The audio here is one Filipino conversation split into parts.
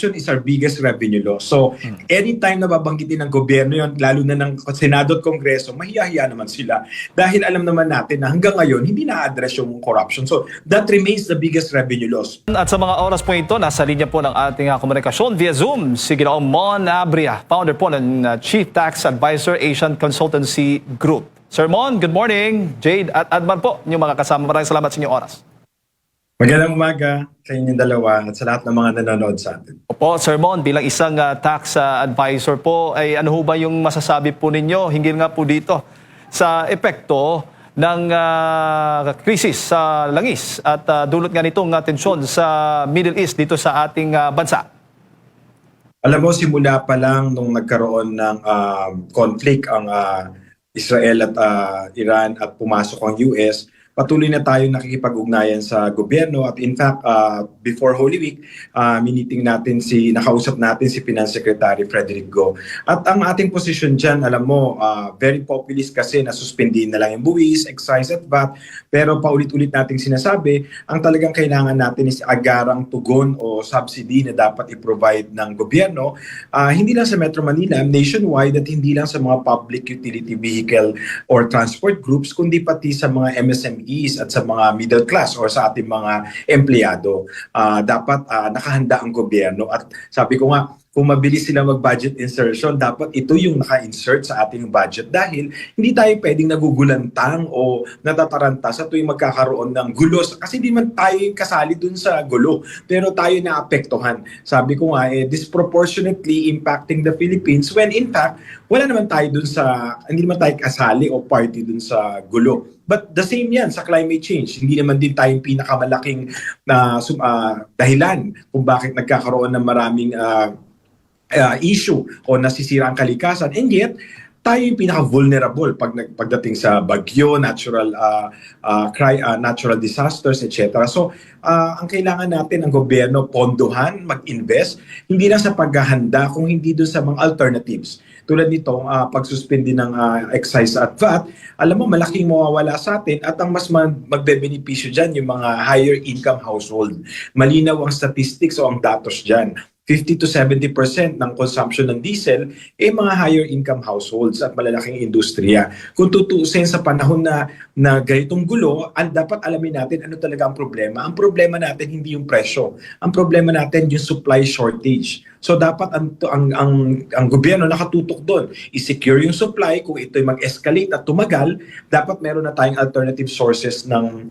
corruption is our biggest revenue loss. So, anytime na babanggitin ng gobyerno yon, lalo na ng Senado at Kongreso, mahiyahiya naman sila. Dahil alam naman natin na hanggang ngayon, hindi na-address yung corruption. So, that remains the biggest revenue loss. At sa mga oras po ito, nasa linya po ng ating komunikasyon via Zoom, si Ginoong Mon Abria, founder po ng Chief Tax Advisor Asian Consultancy Group. Sir Mon, good morning. Jade at Adman po, yung mga kasama. Maraming salamat sa inyong oras. Magandang umaga sa inyong dalawa at sa lahat ng mga nanonood sa atin. Opo, Sir Mon, bilang isang tax advisor po, ay ano ho ba yung masasabi po ninyo hinggil nga po dito sa epekto ng krisis sa langis at dulot nga nitong tensyon sa Middle East dito sa ating bansa? Alam mo, simula pa lang nung nagkaroon ng conflict ang Israel at Iran at pumasok ang US, patuloy na tayo nakikipag-ugnayan sa gobyerno at in fact, before Holy Week, nakausap natin si Finance Secretary Frederick Go. At ang ating position dyan, alam mo, very populist kasi na suspendin na lang yung buwis, excise at VAT, pero paulit-ulit nating sinasabi, ang talagang kailangan natin is agarang tugon o subsidy na dapat i-provide ng gobyerno, hindi lang sa Metro Manila, nationwide at hindi lang sa mga public utility vehicle or transport groups, kundi pati sa mga MSME at sa mga middle class or sa ating mga empleyado. Dapat nakahanda ang gobyerno at sabi ko nga, kung mabilis sila mag-budget insertion, dapat ito yung naka-insert sa ating budget dahil hindi tayo pwedeng nagugulantang o natataranta sa tuwing magkakaroon ng gulo. Kasi hindi man tayo kasali dun sa gulo, pero tayo naapektuhan. Sabi ko nga, disproportionately impacting the Philippines when in fact, wala naman tayo dun sa, hindi naman tayo kasali o party dun sa gulo. But the same yan sa climate change. Hindi naman din tayong pinakamalaking dahilan kung bakit nagkakaroon ng maraming issue o nasisira ang kalikasan. And yet, tayo yung pinaka-vulnerable pagdating sa bagyo, natural disasters, etc. So, ang kailangan natin ang gobyerno pondohan, mag-invest, hindi lang sa paghahanda, kung hindi doon sa mga alternatives. Tulad nito, pagsuspindi ng excise at VAT, alam mo, malaking mawawala sa atin at ang mas magbe-benepisyo dyan yung mga higher income household. Malinaw ang statistics o ang datos dyan. 50 to 70% ng consumption ng diesel mga higher income households at malalaking industriya. Kung tutuusin sa panahon na ganitong gulo, dapat alamin natin ano talaga ang problema. Ang problema natin hindi yung presyo. Ang problema natin yung supply shortage. So dapat ang gobyerno nakatutok doon. I-secure yung supply. Kung ito'y mag-escalate at tumagal, dapat meron na tayong alternative sources ng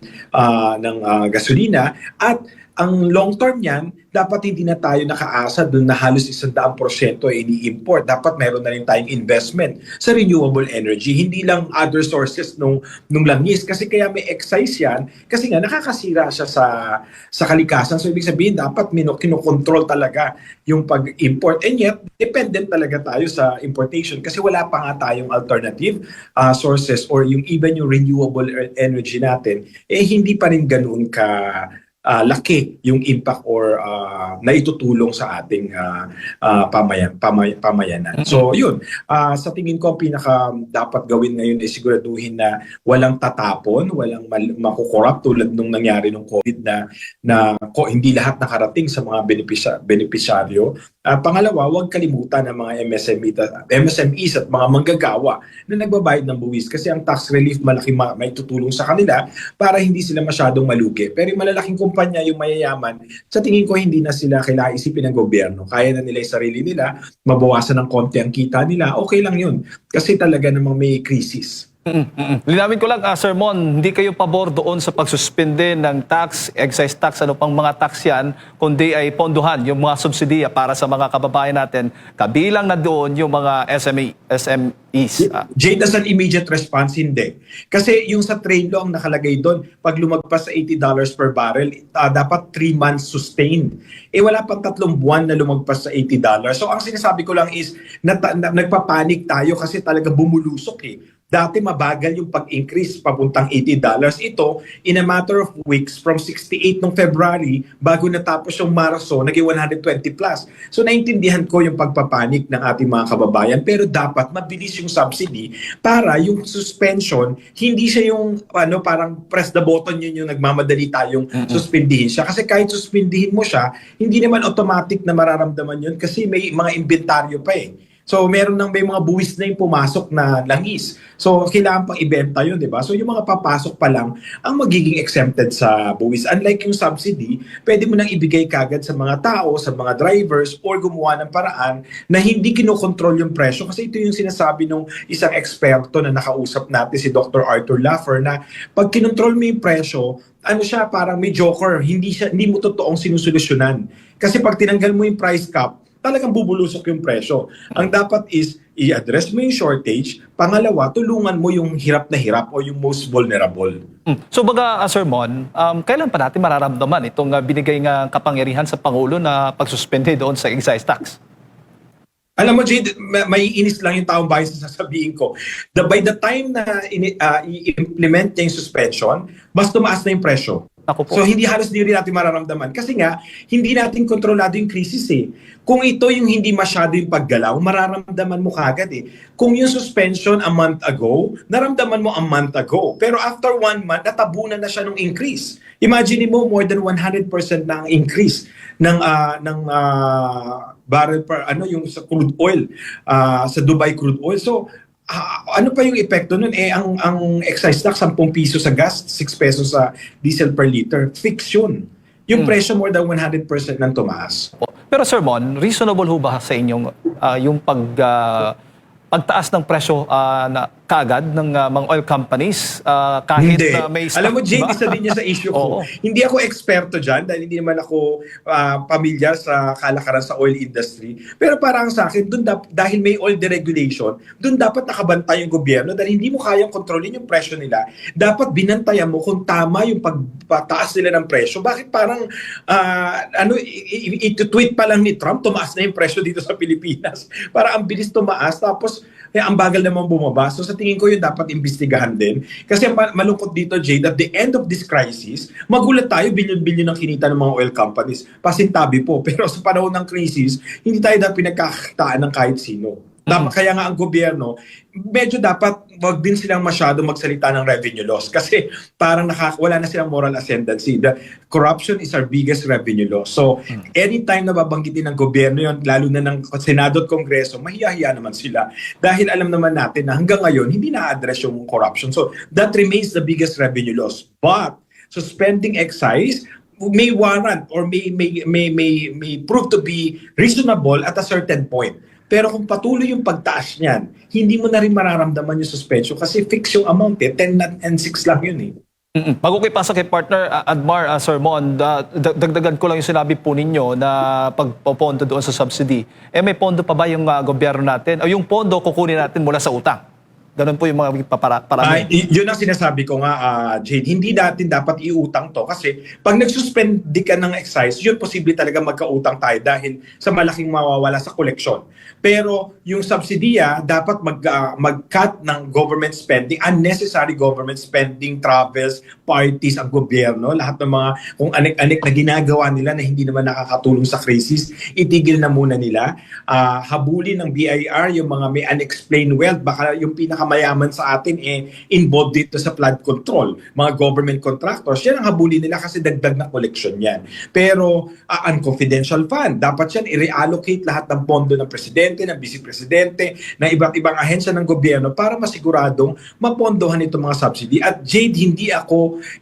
gasolina at ang long term niyan, dapat hindi na tayo nakaasa doon na halos 100% ini-import. Dapat meron na rin tayong investment sa renewable energy. Hindi lang other sources nung langis. Kasi kaya may excise yan, kasi nga nakakasira siya sa kalikasan. So ibig sabihin, dapat kinokontrol talaga yung pag-import. And yet, dependent talaga tayo sa importation kasi wala pa nga tayong alternative sources or even yung renewable energy natin, hindi pa rin ganoon laki yung impact or naitutulong sa ating pamayanan. So yun, sa tingin ko ang pinaka dapat gawin ngayon ay siguraduhin na walang tatapon, walang makukorrupt tulad nung nangyari nung COVID na hindi lahat nakarating sa mga benepisyaryo. Pangalawa, huwag kalimutan ang mga MSMEs at mga manggagawa na nagbabayad ng buwis kasi ang tax relief malaki may tutulong sa kanila para hindi sila masyadong malugi. Pero yung malalaking kumpanya, yung mayayaman, sa tingin ko hindi na sila kailangan isipin ng gobyerno. Kaya na nila yung sarili nila, mabawasan ng konti ang kita nila, okay lang yun. Kasi talaga namang may krisis. Linawin ko lang, Sir Mon, hindi kayo pabor doon sa pagsuspende ng tax, excise tax, ano pang mga tax yan, kundi ay ponduhan yung mga subsidiya para sa mga kababayan natin, kabilang na doon yung mga SMEs. Jade, as an immediate response, hindi. Kasi yung sa trade law ang nakalagay doon, pag lumagpas sa $80 per barrel, dapat 3 months sustained. Wala pang 3 buwan na lumagpas sa $80. So ang sinasabi ko lang is, nagpapanik tayo kasi talaga bumulusok Dati mabagal yung pag-increase papuntang $80. Ito, in a matter of weeks, from 68 nung February, bago natapos yung marathon, naging 120 plus. So naintindihan ko yung pagpapanik ng ating mga kababayan, pero dapat mabilis yung subsidy para yung suspension, hindi siya yung parang press the button yun yung nagmamadali tayong suspindihin siya. Kasi kahit suspindihin mo siya, hindi naman automatic na mararamdaman yun kasi may mga inventaryo pa eh. So may mga buwis na yung pumasok na langis. So kailangan pang ibenta yun, di ba? So yung mga papasok pa lang ang magiging exempted sa buwis. Unlike yung subsidy, pwede mo nang ibigay kagad sa mga tao, sa mga drivers, or gumawa ng paraan na hindi kinokontrol yung presyo. Kasi ito yung sinasabi ng isang eksperto na nakausap natin, si Dr. Arthur Laffer, na pag kinontrol mo yung presyo, siya, parang may joker, hindi mo totoong sinusolusyonan. Kasi pag tinanggal mo yung price cap, talagang bubulusok yung presyo. Ang dapat is, i-address mo yung shortage. Pangalawa, tulungan mo yung hirap na hirap o yung most vulnerable. So baga, Sir Mon, kailan pa natin mararamdaman itong binigay nga kapangyarihan sa Pangulo na pagsuspende doon sa excise tax? Alam mo, Jade, may inis lang yung taong bayan sa sasabihin ko. By the time na i-implement niya yung suspension, mas tumaas na yung presyo. So hindi halos di rin natin mararamdaman. Kasi nga, hindi natin kontrolado yung krisis eh. Kung ito yung hindi masyado yung paggalaw, mararamdaman mo kagad eh. Kung yung suspension a month ago, naramdaman mo a month ago. Pero after 1 month, natabunan na siya ng increase. Imagine mo, more than 100% na ang increase ng barrel per yung sa crude oil, sa Dubai crude oil. So, ano pa yung epekto nun? Ang excise tax, 10 piso sa gas, 6 pesos sa diesel per liter. Fix yun. Yung presyo more than 100% nang tumaas. Pero Sir Mon, reasonable ho ba sa inyong yung pagtaas ng presyo na kaagad ng mga oil companies kahit Hindi. may stock, Alam mo, Jane, diba? isa din niya sa issue Oo. ko. Hindi ako eksperto dyan dahil hindi naman ako pamilyar sa kalakaran sa oil industry. Pero parang sa akin, dahil may oil deregulation, dun dapat nakabantay yung gobyerno dahil hindi mo kayang kontrolin yung presyo nila. Dapat binantayan mo kung tama yung pagpataas nila ng presyo. Bakit parang ito-tweet pa lang ni Trump, tumaas na yung presyo dito sa Pilipinas. Para ang bilis tumaas, tapos ang bagal naman bumaba. So sa tingin ko yun dapat imbestigahan din. Kasi malungkot dito, Jade, at the end of this crisis, magulat tayo, bilyon-bilyon ang kinita ng mga oil companies. Pasintabi po. Pero sa panahon ng crisis, hindi tayo dapat pinagkakitaan ng kahit sino. Kaya nga ang gobyerno, medyo dapat wag din silang masyado magsalita ng revenue loss kasi parang wala na silang moral ascendancy. The corruption is our biggest revenue loss. So anytime na babanggitin ng gobyerno yon, lalo na ng Senado at Kongreso, mahiya-hiya naman sila. Dahil alam naman natin na hanggang ngayon, hindi na-address yung corruption. So that remains the biggest revenue loss. But suspending excise may warrant or may prove to be reasonable at a certain point. Pero kung patuloy yung pagtaas niyan, hindi mo na rin mararamdaman yung suspension kasi fix yung amount 10 and 6 lang yun eh. Bago kayo pasok kay partner Admar, Sir Mon, dagdagan ko lang yung sinabi po ninyo na pagpopondo doon sa subsidy. May pondo pa ba yung gobyerno natin? O yung pondo kukunin natin mula sa utang? Ganun po yung mga parami. Yun ang sinasabi ko nga, Jade. Hindi natin dapat iutang to kasi pag nagsuspend ka ng excise, yun posible talaga magkautang tayo dahil sa malaking mawawala sa koleksyon. Pero yung subsidiya, dapat mag-cut ng government spending, unnecessary government spending, travels, parties, ang gobyerno, lahat ng mga kung anik-anik na ginagawa nila na hindi naman nakakatulong sa crisis, itigil na muna nila. Habulin ng BIR yung mga may unexplained wealth, baka yung pinakamayaman sa atin involved dito sa flood control. Mga government contractors, yan ang habulin nila kasi dagdag na collection yan. Pero unconfidential fund, dapat yan i-reallocate lahat ng pondo ng presidente, ng vice-presidente, ng iba't ibang ahensya ng gobyerno para masiguradong mapondohan itong mga subsidy. At Jade,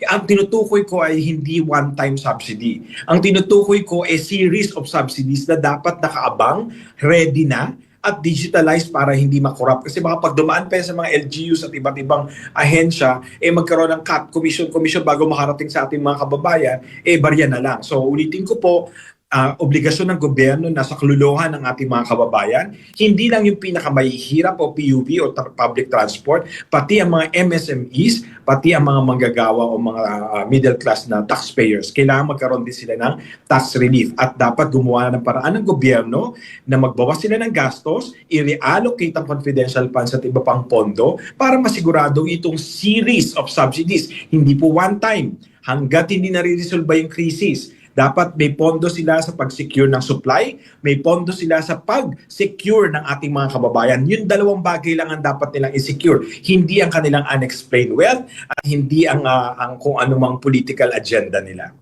ang tinutukoy ko ay hindi one-time subsidy. Ang tinutukoy ko ay series of subsidies na dapat nakaabang, ready na, at digitalized para hindi makorrupt. Kasi baka pag dumaan pa sa mga LGUs at iba't ibang ahensya, magkaroon ng cut, commission bago makarating sa ating mga kababayan, barya na lang. So ulitin ko po, obligasyon ng gobyerno na sa kaluluhan ng ating mga kababayan, hindi lang yung pinakamahihirap o PUV o public transport, pati ang mga MSMEs, pati ang mga manggagawa o mga middle class na taxpayers. Kailangan magkaroon din sila ng tax relief at dapat gumawa ng paraan ng gobyerno na magbawas sila ng gastos, i-reallocate ang confidential funds at iba pang pondo para masigurado itong series of subsidies. Hindi po one time. Hanggat hindi nare-resolve yung krisis, dapat may pondo sila sa pag-secure ng supply, may pondo sila sa pag-secure ng ating mga kababayan. Yung dalawang bagay lang ang dapat nilang i-secure. Hindi ang kanilang unexplained wealth at hindi ang kung anumang political agenda nila.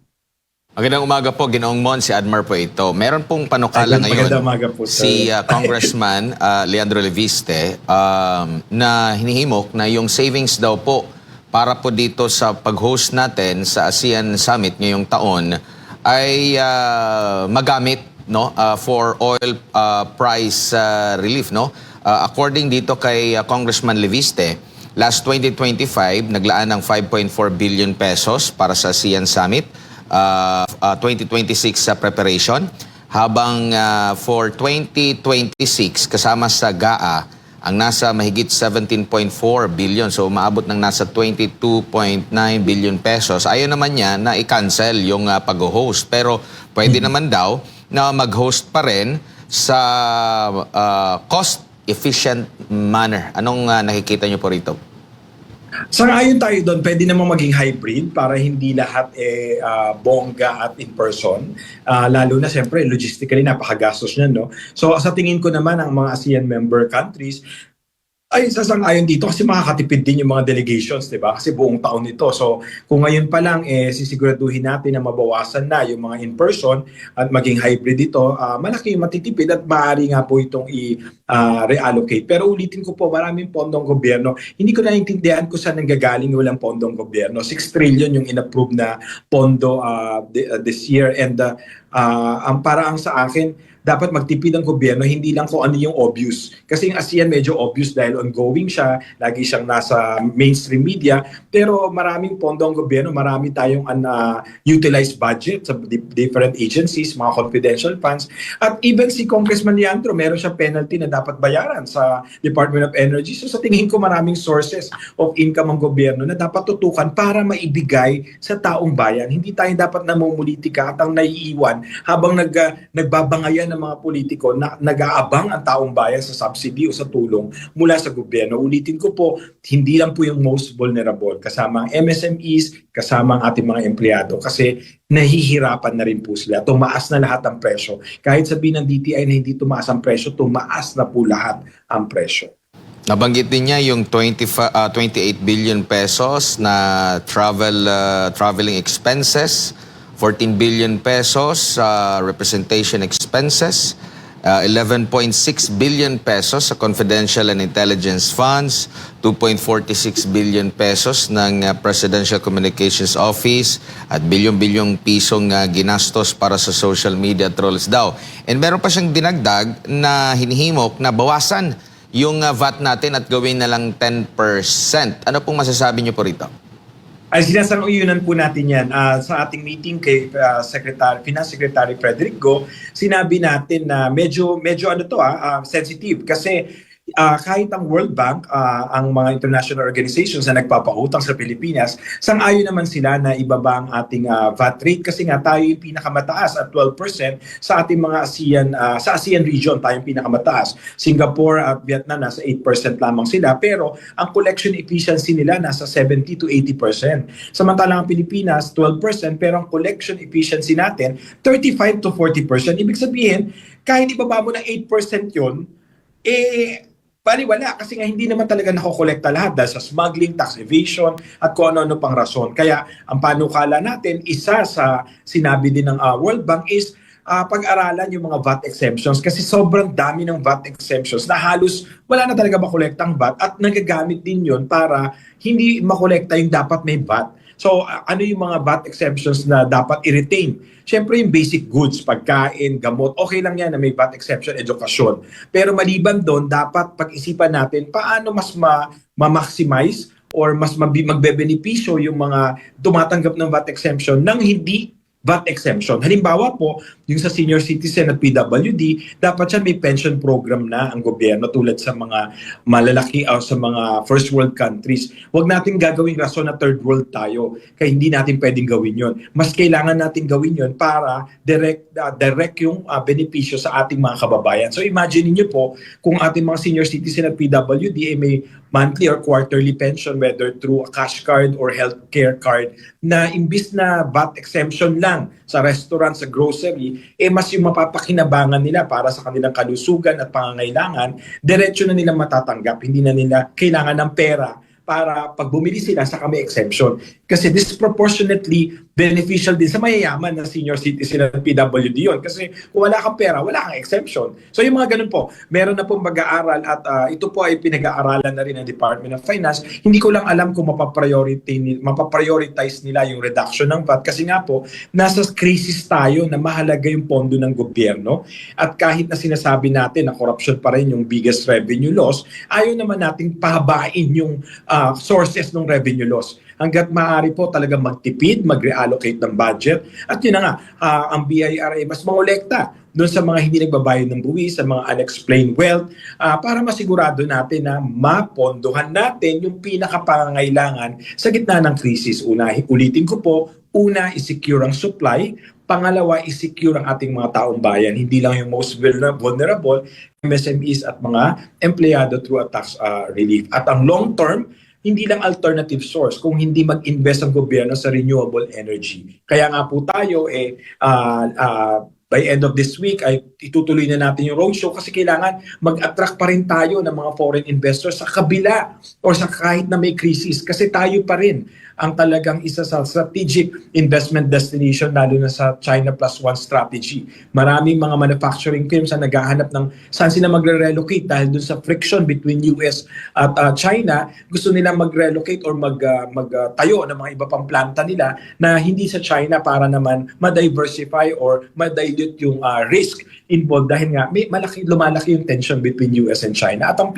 Magandang umaga po, Ginoong Mon, si Admar po ito. Meron pong panukala ngayon Magandang umaga po, si Congressman Leandro Leviste na hinihimok na yung savings daw po para po dito sa pag-host natin sa ASEAN Summit ngayong taon ay magamit no for oil price relief no. According dito kay Congressman Leviste, last 2025 naglaan ng 5.4 billion pesos para sa ASEAN Summit 2026 preparation, habang for 2026 kasama sa GAA ang nasa mahigit 17.4 billion. So maabot ng nasa 22.9 billion pesos. Ayaw naman niya na i-cancel yung pag-host. Pero pwede naman daw na mag-host pa rin sa cost-efficient manner. Anong nakikita niyo po rito? Sang-ayon tayo doon, pwede namang maging hybrid para hindi lahat bongga at in-person. Lalo na siyempre, logistically, napakagastos niyan, no? So sa tingin ko naman, ang mga ASEAN member countries ay sasang-ayon dito kasi makakatipid din yung mga delegations, di ba? Kasi buong taon ito. So kung ngayon pa lang, sisiguraduhin natin na mabawasan na yung mga in-person at maging hybrid ito, malaki yung matitipid at maaari nga po itong i-reallocate. Pero ulitin ko po, maraming pondong gobyerno. Hindi ko naiintindihan kung saan nanggagaling yung walang pondong gobyerno. 6 trillion yung in-approve na pondo this year. And ang paraang sa akin, dapat magtipid ang gobyerno, hindi lang kung ano yung obvious. Kasi yung ASEAN medyo obvious dahil ongoing siya, lagi siyang nasa mainstream media, pero maraming pondo ang gobyerno, marami tayong utilized budget sa different agencies, mga confidential funds. At even si Congressman Leandro, meron siya penalty na dapat bayaran sa Department of Energy. So sa tingin ko maraming sources of income ang gobyerno na dapat tutukan para maibigay sa taong bayan. Hindi tayo dapat namumulitika at ang naiiwan habang nagbabangayan ng mga politiko na nag-aabang ang taong bayan sa subsidy o sa tulong mula sa gobyerno. Ulitin ko po, hindi lang po yung most vulnerable, kasama ang MSMEs, kasama ang ating mga empleyado kasi nahihirapan na rin po sila. Tumaas na lahat ang presyo. Kahit sabihin ng DTI na hindi tumaas ang presyo, tumaas na po lahat ang presyo. Nabanggit din niya yung 28 billion pesos na traveling expenses, 14 billion pesos representation expenses, 11.6 billion pesos sa confidential and intelligence funds, 2.46 billion pesos ng Presidential Communications Office at bilyong-bilyong pisong ginastos para sa social media trolls daw. And meron pa siyang dinagdag na hinihimok na bawasan yung VAT natin at gawin na lang 10%. Ano pong masasabi niyo po rito? Ay sinasang-uyunan po natin yan. Sa ating meeting kay Finance Secretary Frederick Go, sinabi natin na medyo sensitive kasi kahit ang World Bank, ang mga international organizations na nagpapautang sa Pilipinas, sang-ayon naman sila na ibaba ang ating VAT rate kasi nga tayo yung pinakamataas at 12% sa ating mga ASEAN, sa ASEAN region tayo yung pinakamataas. Singapore at Vietnam nasa 8% lamang sila, pero ang collection efficiency nila nasa 70 to 80%. Samantalang ang Pilipinas 12%, pero ang collection efficiency natin 35 to 40%. Ibig sabihin, kahit ibaba mo ng 8% yun, baliwala kasi nga hindi naman talaga nakokolekta lahat dahil sa smuggling, tax evasion at kung ano-ano pang rason. Kaya ang panukala natin, isa sa sinabi din ng World Bank is pag-aralan yung mga VAT exemptions kasi sobrang dami ng VAT exemptions na halos wala na talaga makolektang VAT at nagagamit din yun para hindi makolekta yung dapat may VAT. So ano yung mga VAT exemptions na dapat i-retain? Siyempre yung basic goods, pagkain, gamot, okay lang yan na may VAT exemption, edukasyon. Pero maliban doon, dapat pag-isipan natin paano mas ma-maximize or mas magbebenepisyo yung mga tumatanggap ng VAT exemption nang hindi VAT exemption. Halimbawa po, yung sa senior citizen at PWD, dapat yan may pension program na ang gobyerno tulad sa mga malalaki o sa mga first world countries. Huwag natin gagawing rason na third world tayo, kaya hindi natin pwedeng gawin yon. Mas kailangan natin gawin yon para direct yung benepisyo sa ating mga kababayan. So imagine niyo po, kung ating mga senior citizen at PWD ay may monthly or quarterly pension, whether through a cash card or healthcare card, na imbis na VAT exemption lang sa restaurant, sa grocery, mas yung mapapakinabangan nila para sa kanilang kalusugan at pangangailangan, diretso na nila matatanggap. Hindi na nila kailangan ng pera para pag bumili sila sa kami exemption. Kasi disproportionately beneficial din sa mayayaman na senior citizen at PWD yun. Kasi kung wala kang pera, wala kang exemption. So yung mga ganun po, meron na pong mag-aaral at ito po ay pinag-aaralan na rin ng Department of Finance. Hindi ko lang alam kung mapaprioritize nila yung reduction ng VAT kasi nga po, nasa crisis tayo na mahalaga yung pondo ng gobyerno at kahit na sinasabi natin na corruption pa rin yung biggest revenue loss, ayaw naman nating pahabain yung sources ng revenue loss. Hanggat maaari po talaga magtipid, mag-reallocate ng budget. At yun na nga, ang BIR ay mas mangolekta doon sa mga hindi nagbabayad ng buwis, sa mga unexplained wealth, para masigurado natin na mapondohan natin yung pinakapangangailangan sa gitna ng krisis. Ulitin ko po, una, i-secure ang supply. Pangalawa, i-secure ang ating mga taong bayan. Hindi lang yung most vulnerable, MSMEs at mga empleyado through a tax relief. At ang long term, hindi lang alternative source kung hindi mag-invest ang gobyerno sa renewable energy. Kaya nga po tayo by end of this week ay itutuloy na natin yung roadshow kasi kailangan mag-attract pa rin tayo ng mga foreign investors sa kabila o sa kahit na may crisis kasi tayo pa rin ang talagang isa sa strategic investment destination lalo na sa China Plus One strategy. Maraming mga manufacturing firms ang naghahanap ng saan sila magre-relocate dahil dun sa friction between US at China. Gusto nila mag-relocate or magtayo ng mga iba pang planta nila na hindi sa China para naman ma-diversify or ma-dilute yung risk involved dahil nga lumalaki yung tension between US and China. At ang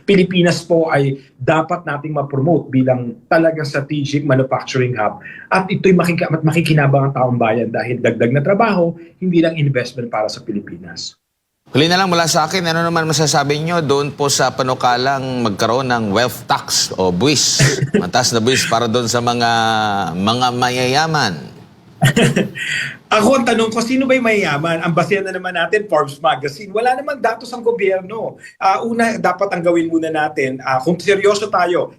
Pilipinas po ay dapat nating ma-promote bilang talagang strategic manufacturing hub. At ito'y makikinabang ang taong bayan dahil dagdag na trabaho, hindi lang investment para sa Pilipinas. Huli na lang mula sa akin, ano naman masasabi nyo doon po sa panukalang magkaroon ng wealth tax o buwis, mataas na buwis para doon sa mga mayayaman? Ako ang tanong ko, sino ba yung mayayaman? Ang basehan na naman natin, Forbes Magazine. Wala naman datos ang gobyerno. Una, dapat ang gawin muna natin, kung seryoso tayo,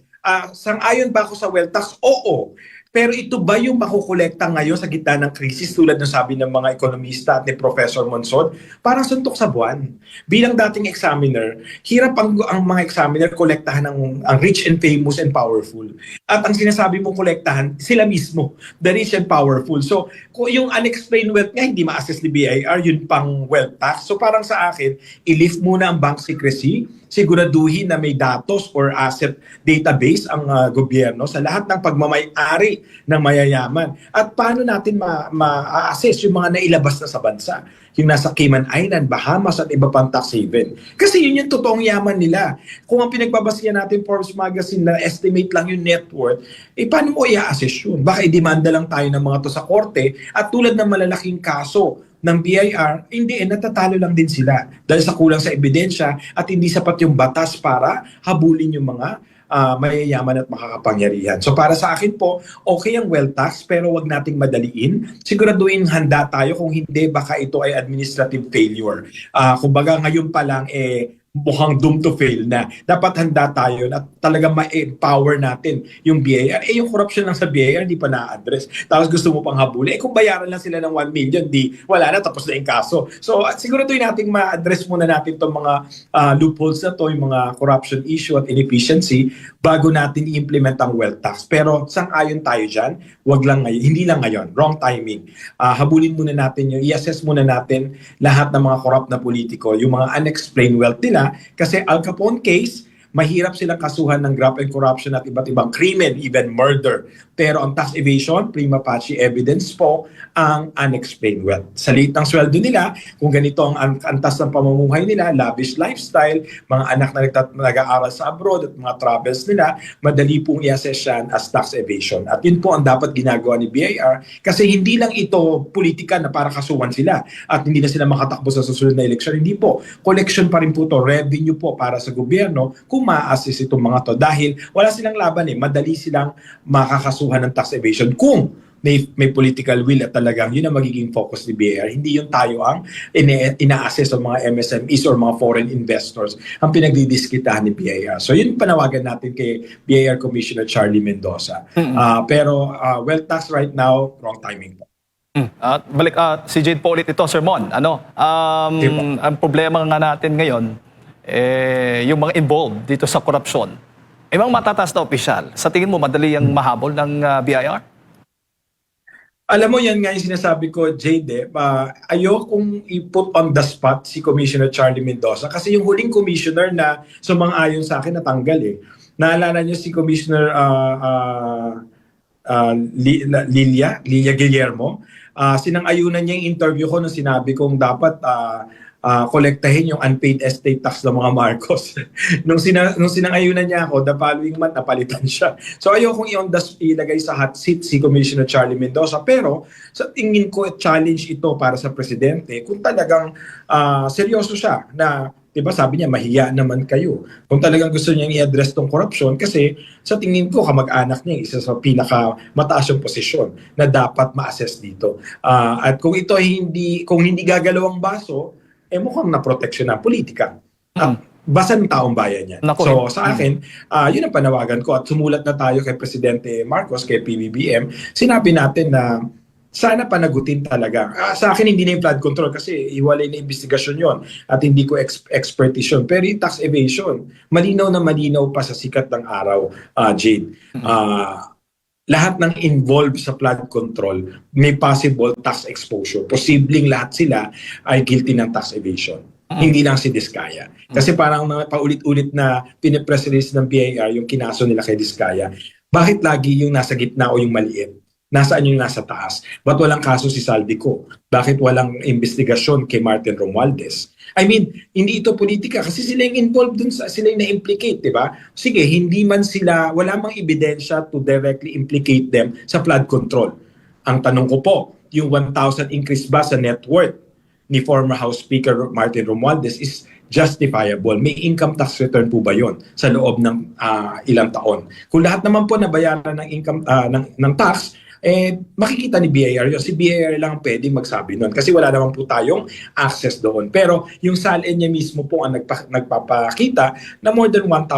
sang-ayon ba ako sa wealth tax? Oo. Pero ito ba yung makukolekta ngayon sa gitna ng krisis tulad ng sabi ng mga ekonomista at ni Professor Monsod? Parang suntok sa buwan. Bilang dating examiner, hirap ang mga examiner kolektahan ang rich and famous and powerful. At ang sinasabi mong kolektahan, sila mismo, the rich and powerful. So, kung yung unexplained wealth nga hindi ma-assess ni BIR, yun pang wealth tax. So parang sa akin, i-lift muna ang bank secrecy, siguraduhin na may datos or asset database ang gobyerno sa lahat ng pagmamay-ari ng mayayaman. At paano natin ma-assess yung mga nailabas na sa bansa? Yung nasa Cayman Island, Bahamas at iba pang tax haven. Kasi yun yung totoong yaman nila. Kung ang pinagbabasihan natin Forbes Magazine na estimate lang yung net worth, paano mo i-assess yun? Baka i-demanda lang tayo ng mga to sa korte at tulad ng malalaking kaso ng BIR, hindi, natatalo lang din sila dahil sa kulang sa ebidensya at hindi sapat yung batas para habulin yung mga mayayaman at makakapangyarihan. So para sa akin po, okay ang wealth tax pero wag nating madaliin. Siguraduhin handa tayo kung hindi baka ito ay administrative failure. Kumbaga ngayon pa lang mukhang doomed to fail na. Dapat handa tayo na talagang ma-empower natin yung BIR. Yung corruption lang sa BIR, hindi pa na-address. Tapos gusto mo pang habuli. Kung bayaran lang sila ng 1 million, wala na, tapos na yung kaso. So, siguraduhin natin ma-address muna natin itong mga loopholes na to, yung mga corruption issue at inefficiency, bago natin i-implement ang wealth tax. Pero, sang-ayon tayo dyan, wag lang ngayon, hindi lang ngayon, wrong timing. Habulin muna natin yung, i-assess muna natin lahat ng mga corrupt na politiko, yung mga unexplained wealth nila, kasi Al Capone case, mahirap silang kasuhan ng graft and corruption at iba't ibang krimen, even murder. Pero ang tax evasion, prima facie evidence po ang unexplained wealth. Sa liit ng sweldo nila, kung ganito ang antas ng pamumuhay nila, lavish lifestyle, mga anak na nag-aaral sa abroad at mga travels nila, madali pong i-assess yan as tax evasion. At yun po ang dapat ginagawa ni BIR kasi hindi lang ito politika na para kasuhan sila at hindi na sila makatakbo sa susunod na eleksyon. Hindi po. Collection pa rin po to, revenue po para sa gobyerno kung ma-assess itong mga to dahil wala silang laban madali silang makakasuhan ng tax evasion kung may political will at talagang yun ang magiging focus ni BIR. Hindi yung tayo ang ina-assess ng mga MSMEs or mga foreign investors ang pinagdidiskitahan ni BIR. So yun panawagan natin kay BIR Commissioner Charlie Mendoza. Pero wealth tax right now, wrong timing po. At balik si Jade po ulit ito, Sir Mon. Ang problema nga natin ngayon, yung mga involved dito sa korupsyon, mga matataas na opisyal. Sa tingin mo, madali ang mahabol ng BIR? Alam mo, yan nga yung sinasabi ko, Jade, ayokong i-put on the spot si Commissioner Charlie Mendoza kasi yung huling commissioner na sumang-ayon sa akin natanggal Naalala niyo si Commissioner Lilia Guillermo? Sinang-ayunan niya yung interview ko nung sinabi kong dapat kolektahin yung unpaid estate tax ng mga Marcos. nung sinang-ayunan niya ako, the following month, napalitan siya. So ayokong ilagay sa hot seat si Commissioner Charlie Mendoza. Pero sa tingin ko, challenge ito para sa presidente kung talagang seryoso siya na, diba sabi niya, mahiya naman kayo. Kung talagang gusto niyang i-address tong corruption kasi sa tingin ko, kamag-anak niya, isa sa pinakamataas yung posisyon na dapat ma-assess dito. At kung ito kung hindi gagalaw ang baso, mukhang na-protection ng politika. Basta ng taong bayan yan. So sa akin, yun ang panawagan ko at sumulat na tayo kay Presidente Marcos, kay PBBM. Sinabi natin na sana panagutin talaga. Sa akin, hindi na yung flood control kasi iwalay na investigasyon yon at hindi ko expertise yun. Pero yung tax evasion, malinaw na malinaw pa sa sikat ng araw, Jade. Lahat ng involved sa flood control may possible tax exposure. Posibleng lahat sila ay guilty ng tax evasion. Hindi lang si Diskaya. Kasi parang paulit-ulit na pinipress release ng BIR yung kinaso nila kay Diskaya. Bakit lagi yung nasa gitna o yung maliit? Nasaan yung nasa taas? Ba't walang kaso si Saldico? Bakit walang investigasyon kay Martin Romualdez? I mean, hindi ito politika kasi sila yung involved dun sila yung na-implicate, di ba? Sige, hindi man sila, wala mang ebidensya to directly implicate them sa flood control. Ang tanong ko po, yung 1,000 increase ba sa net worth ni former House Speaker Martin Romualdez is justifiable? May income tax return po ba yon sa loob ng ilang taon? Kung lahat naman po nabayaran ng income ng tax, makikita ni BIR yun. Si BIR lang pwedeng magsabi nun kasi wala naman po tayong access doon. Pero yung SALN niya mismo po ang nagpapakita na more than 1,000%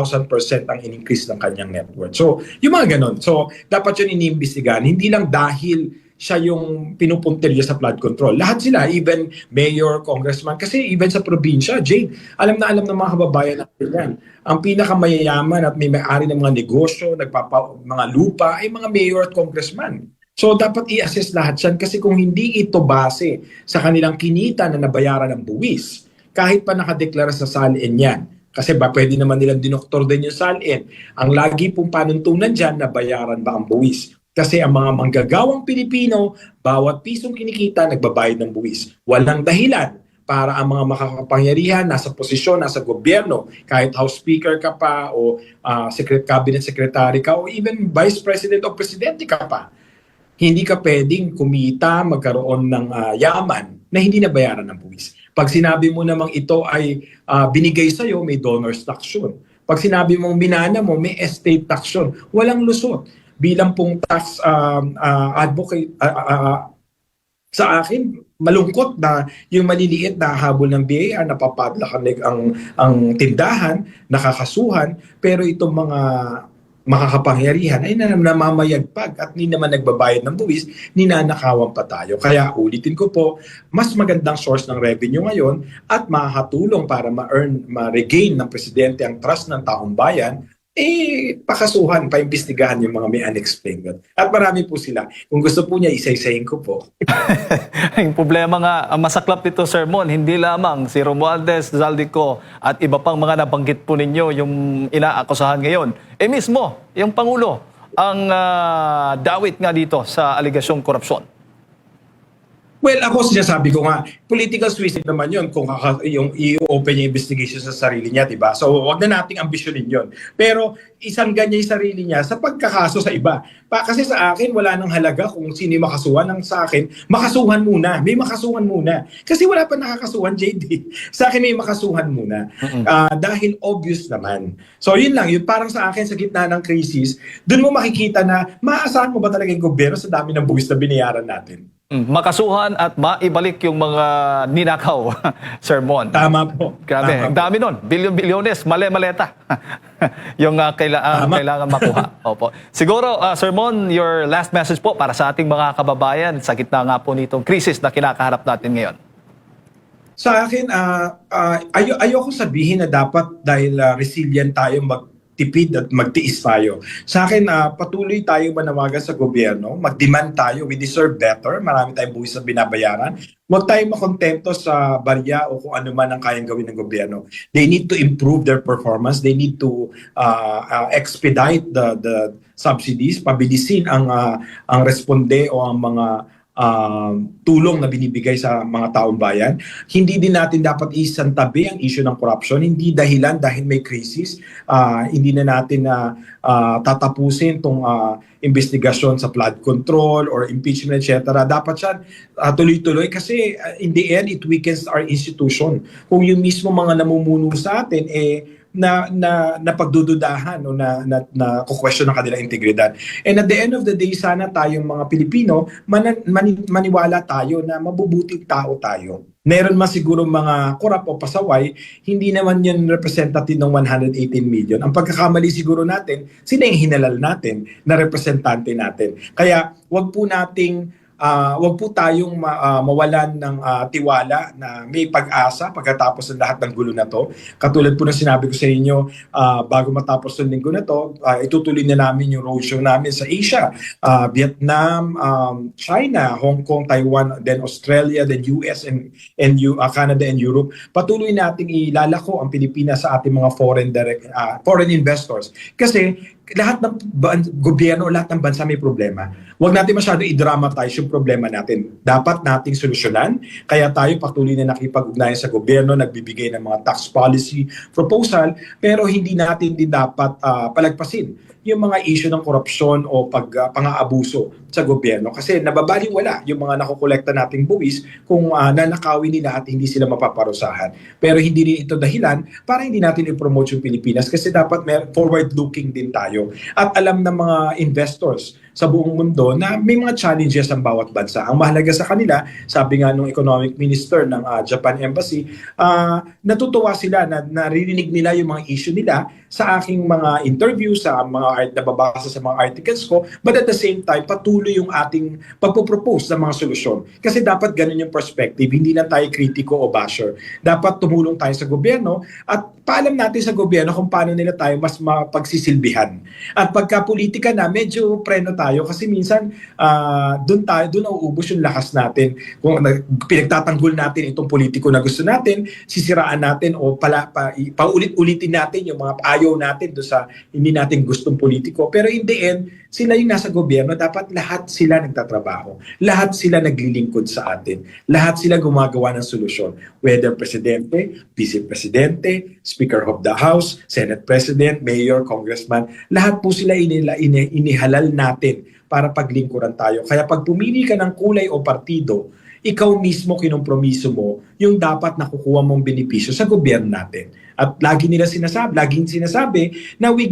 ang in-increase ng kanyang net worth. So, yung mga ganun. So, dapat yun iniimbestigahan. Hindi lang dahil siya yung pinupuntirya sa flood control. Lahat sila, even mayor, congressman, kasi even sa probinsya, Jade, alam na ng mga kababayan natin yan. Ang pinakamayayaman at may may-ari ng mga negosyo, mga lupa, ay mga mayor at congressman. So dapat i-assess lahat yan kasi kung hindi ito base sa kanilang kinita na nabayaran ng buwis, kahit pa nakadeklara sa SALN yan, kasi pwede naman nilang dinoktor din yung SALN. Ang lagi pong panuntunan dyan, nabayaran ba ang buwis? Kasi ang mga manggagawang Pilipino, bawat pisong kinikita, nagbabayad ng buwis. Walang dahilan para ang mga makakapangyarihan, nasa posisyon, nasa gobyerno, kahit House Speaker ka pa, o Cabinet Secretary ka, o even Vice President o Presidente ka pa, hindi ka pwedeng kumita, magkaroon ng yaman na hindi nabayaran ng buwis. Pag sinabi mo namang ito ay binigay sa'yo, may donor's tax yun. Pag sinabi mong binana mo, may estate tax yun. Walang lusot. Bilang pong tax advocate, sa akin, malungkot na yung maliliit na habol ng BIR, napapadlak ang tindahan, nakakasuhan, pero itong mga makakapangyarihan ay namamayagpag at hindi naman nagbabayad ng buwis, ninanakawan pa tayo. Kaya ulitin ko po, mas magandang source ng revenue ngayon at makakatulong para ma-regain ng presidente ang trust ng taong bayan, pakasuhan, paimbestigahan yung mga may unexplained. At marami po sila. Kung gusto po niya, isa-isahin ko po. Ang problema nga, ang masaklap nito, Sir Mon, hindi lamang si Romualdez, Zaldico, at iba pang mga nabanggit po ninyo yung inaakusahan ngayon. Mismo, yung Pangulo, ang dawit nga dito sa aligasyong korupsyon? Well, ako sinasabi ko nga, political suicide naman yun kung yung i-open yung investigation sa sarili niya, diba? So, wag na nating ambisyonin yun. Pero, isang ganyan yung sarili niya sa pagkakaso sa iba. Kasi sa akin, wala nang halaga kung sino yung makasuhan. Ang sa akin, makasuhan muna. May makasuhan muna. Kasi wala pa nakakasuhan, JD. Sa akin, may makasuhan muna. Dahil obvious naman. So, yun lang. Yun, parang sa akin, sa gitna ng crisis, dun mo makikita na maaasahan mo ba talaga yung gobyerno sa dami ng buwis na binayaran natin. Makasuhan at maibalik yung mga ninakaw, Sir Mon. Tama po. Grabe, Tama ang dami nun. Bilyon-bilyones, male-maleta. yung kailangan makuha. Opo. Siguro, Sir Mon, your last message po para sa ating mga kababayan sa gitna nga po nitong krisis na kinakaharap natin ngayon. Sa akin, ayoko sabihin na dapat dahil resilient tayo magtipid at magtiis tayo. Sa akin, patuloy tayo manawagan sa gobyerno, mag-demand tayo, we deserve better, marami tayong buwis na binabayaran. Huwag tayong makontento sa barya o kung ano man ang kayang gawin ng gobyerno. They need to improve their performance, they need to expedite the subsidies, pabilisin ang responde o ang mga tulong na binibigay sa mga taong bayan. Hindi din natin dapat isantabi ang issue ng corruption. Hindi dahilan dahil may crisis, hindi na natin tatapusin itong investigasyon sa flood control or impeachment, etc. Dapat siya tuloy-tuloy kasi in the end, it weakens our institution. Kung yung mismo mga namumuno sa atin, na pagdududahan o na question ng kanilang integridad. And at the end of the day, sana tayong mga Pilipino maniwala tayo na mabubuting tao tayo. Meron man siguro mga korap o pasaway, hindi naman yan representative ng 118 million. Ang pagkakamali siguro natin, sila yung hinalal natin na representante natin. Kaya wag po tayong mawalan ng tiwala na may pag-asa pagkatapos ng lahat ng gulo na to. Katulad po na sinabi ko sa inyo, bago matapos ng linggo na to, itutuloy na namin yung roadshow namin sa Asia, Vietnam, China, Hong Kong, Taiwan, then Australia, then US, and Canada and Europe. Patuloy nating ilalako ang Pilipinas sa ating mga foreign investors. Kasi lahat ng gobyerno, lahat ng bansa may problema. Huwag natin masyado i-dramatize yung problema natin. Dapat nating solusyonan. Kaya tayo patuloy na nakipag-ugnayan sa gobyerno, nagbibigay ng mga tax policy proposal, pero hindi natin din dapat palagpasin yung mga issue ng korupsyon o pang-aabuso sa gobyerno. Kasi nababaliwala yung mga nakukolekta nating buwis kung nanakawin nila at hindi sila mapaparusahan. Pero hindi rin ito dahilan para hindi natin i-promote yung Pilipinas kasi dapat forward-looking din tayo. At alam ng mga investors sa buong mundo na may mga challenges ang bawat bansa. Ang mahalaga sa kanila, sabi nga ng Economic Minister ng Japan Embassy, natutuwa sila na naririnig nila yung mga issue nila sa aking mga interview, sa mga nababasa sa mga articles ko, but at the same time, patuloy yung ating pagpupropose ng mga solusyon. Kasi dapat ganun yung perspective, hindi lang tayo kritiko o basher. Dapat tumulong tayo sa gobyerno at paalam natin sa gobyerno kung paano nila tayo mas mapagsisilbihan. At pagka politika na, medyo preno tayo kasi minsan doon nauubos yung lakas natin. Kung pinagtatanggol natin itong politiko na gusto natin, sisiraan natin o paulit-ulitin natin yung mga ayaw natin doon sa hindi natin gustong politiko. Pero in the end, sila yung nasa gobyerno, dapat lahat sila nagtatrabaho. Lahat sila naglilingkod sa atin. Lahat sila gumagawa ng solusyon. Whether presidente, vice-presidente, Speaker of the House, Senate President, Mayor, Congressman, lahat po sila inihalal natin para paglingkuran tayo. Kaya pag pumili ka ng kulay o partido, ikaw mismo kinompromiso mo yung dapat nakukuha mong benepisyo sa gobyerno natin. At laging sinasabi na we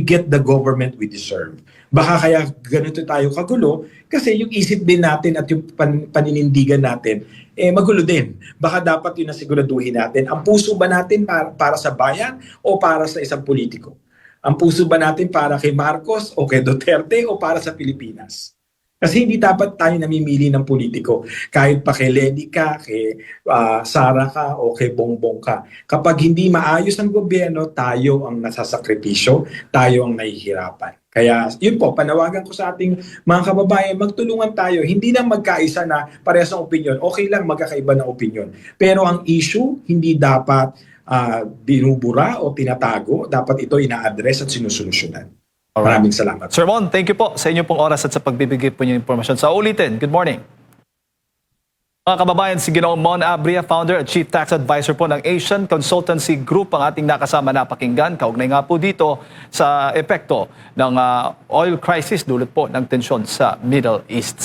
get the government we deserve. Baka kaya ganito tayo kagulo kasi yung isip din natin at yung paninindigan natin magulo din. Baka dapat yun na siguraduhin natin. Ang puso ba natin para sa bayan o para sa isang politiko? Ang puso ba natin para kay Marcos o kay Duterte o para sa Pilipinas? Kasi hindi dapat tayo namimili ng politiko. Kahit pa kay Lenny ka, kay Sara ka, o kay Bongbong ka. Kapag hindi maayos ang gobyerno, tayo ang nasasakripisyo, tayo ang nahihirapan. Kaya yun po, panawagan ko sa ating mga kababayan, magtulungan tayo. Hindi lang magkaisa na parehas ng opinion. Okay lang magkakaiba ng opinion. Pero ang issue, hindi dapat binubura o tinatago. Dapat ito ina-address at sinusolusyonan. Alright. Maraming salamat. Sir Mon, thank you po sa inyong pong oras at sa pagbibigay po niyo impormasyon. Sa ulitin, good morning. Mga kababayan, si Ginoong Mon Abria, founder at chief tax advisor po ng Asian Consultancy Group, ang ating nakasama na pakinggan. Kaugnay nga po dito sa epekto ng oil crisis dulot po ng tensyon sa Middle East.